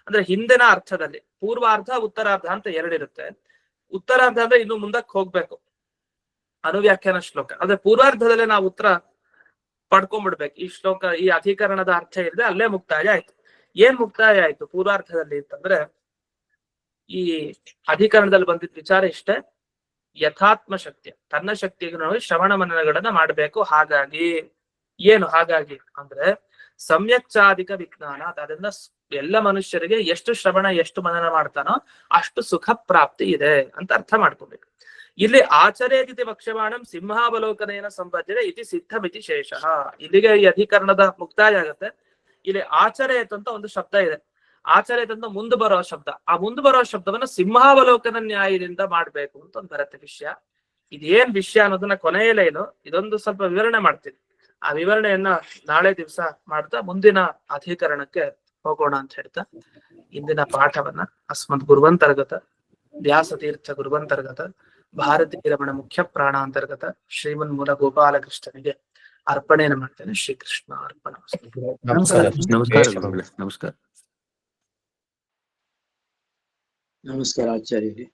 ಅಂದ್ರೆ ಹಿಂದಿನ ಅರ್ಥದಲ್ಲಿ ಪೂರ್ವಾರ್ಧ ಉತ್ತರಾರ್ಧ ಅಂತ ಎರಡಿರುತ್ತೆ. ಉತ್ತರಾರ್ಧ ಅಂದ್ರೆ ಇನ್ನು ಮುಂದಕ್ಕೆ ಹೋಗ್ಬೇಕು, ಅನುವ್ಯಾಖ್ಯಾನ ಶ್ಲೋಕ. ಅಂದ್ರೆ ಪೂರ್ವಾರ್ಧದಲ್ಲೇ ನಾವು ಉತ್ತರ ಪಡ್ಕೊಂಡ್ಬಿಡ್ಬೇಕು. ಈ ಶ್ಲೋಕ ಈ ಅಧಿಕರಣದ ಅರ್ಥ ಇಲ್ಲದೆ ಅಲ್ಲೇ ಮುಕ್ತಾಯ ಆಯ್ತು. ಏನ್ ಮುಕ್ತಾಯ ಆಯ್ತು ಪೂರ್ವಾರ್ಧದಲ್ಲಿ ಅಂತಂದ್ರೆ, ಈ ಅಧಿಕರಣದಲ್ಲಿ ಬಂದಿದ್ದ ವಿಚಾರ ಇಷ್ಟೇ, ಯಥಾತ್ಮ ಶಕ್ತಿ, ತನ್ನ ಶಕ್ತಿಗೆ ನಾವು ಶ್ರವಣ ಮನನಗಳನ್ನ ಮಾಡ್ಬೇಕು. ಹಾಗಾಗಿ ಏನು ಹಾಗಾಗಿ ಅಂದ್ರೆ ಸಮ್ಯಕ್ಚಾಧಿಕ ವಿಜ್ಞಾನ, ಅದರಿಂದ ಎಲ್ಲ ಮನುಷ್ಯರಿಗೆ ಎಷ್ಟು ಶ್ರವಣ ಎಷ್ಟು ಮನನ ಮಾಡ್ತಾನೋ ಅಷ್ಟು ಸುಖ ಪ್ರಾಪ್ತಿ ಇದೆ ಅಂತ ಅರ್ಥ ಮಾಡ್ಕೋಬೇಕು. ಇಲ್ಲಿ ಆಚರೇತಿ ವಕ್ಷ್ಯಮಾಣಂ ಸಿಂಹಾವಲೋಕನೇನ ಸಂಬಂಧಿತ ಇತಿ ಸಿದ್ಧಮಿತಿ ಶೇಷ. ಇಲ್ಲಿಗೆ ಈ ಅಧಿಕರಣದ ಮುಕ್ತಾಯ ಆಗತ್ತೆ. ಇಲ್ಲಿ ಆಚರೇತ್ ಅಂತ ಒಂದು ಶಬ್ದ ಇದೆ. ಆಚರೇತ್ ಅಂತ ಮುಂದೆ ಬರೋ ಶಬ್ದ. ಆ ಮುಂದೆ ಬರೋ ಶಬ್ದವನ್ನ ಸಿಂಹಾವಲೋಕನ ನ್ಯಾಯದಿಂದ ಮಾಡ್ಬೇಕು ಅಂತ ಒಂದು ಬರುತ್ತೆ ವಿಷಯ. ಇದೇನ್ ವಿಷಯ ಅನ್ನೋದನ್ನ ಕೊನೆಯಲ್ಲೇ ಏನು ಇದೊಂದು ಸ್ವಲ್ಪ ವಿವರಣೆ ಮಾಡ್ತೀನಿ. ಆ ವಿವರಣೆಯನ್ನ ನಾಳೆ ದಿವಸ ಮಾಡ್ತಾ ಮುಂದಿನ ಅಧಿಕರಣಕ್ಕೆ ಹೋಗೋಣ ಅಂತ ಹೇಳ್ತಾ ಇಂದಿನ ಪಾಠವನ್ನ ಅಸ್ಮದ್ ಗುರುವಂತರ್ಗತ ವ್ಯಾಸತೀರ್ಥ ಗುರುವಂತರ್ಗತ ಭಾರತೀಯ ರಮಣ ಮುಖ್ಯ ಪ್ರಾಣಾಂತರ್ಗತ ಶ್ರೀಮನ್ ಮೂಲ ಗೋಪಾಲಕೃಷ್ಣನಿಗೆ ಅರ್ಪಣೆಯನ್ನು ಮಾಡ್ತೇನೆ. ಶ್ರೀಕೃಷ್ಣ ಅರ್ಪಣ. ನಮಸ್ಕಾರ ಆಚಾರ್ಯ.